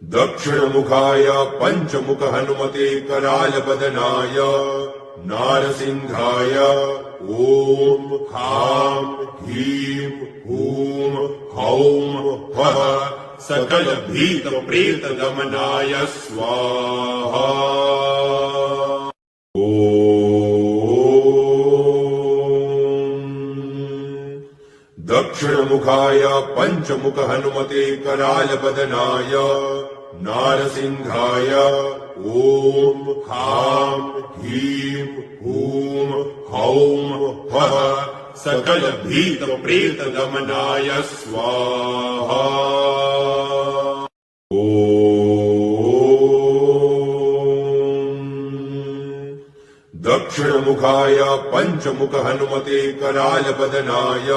दक्षिणमुखाय पंचमुख हनुमते करालबदनाय नारसिंहाय ओम हां ह्रीं हूं हौं फः सकल भीत प्रेत दमनाय स्वाहा। दक्षिणमुखाय पंचमुख हनुमते करालबदनाय नारसिंहाय ओम हां ह्रीं हूं हौं फः सकल भीत प्रेत दमनाय स्वाहा। दक्षिणमुखाय पंचमुख हनुमते करालबदनाय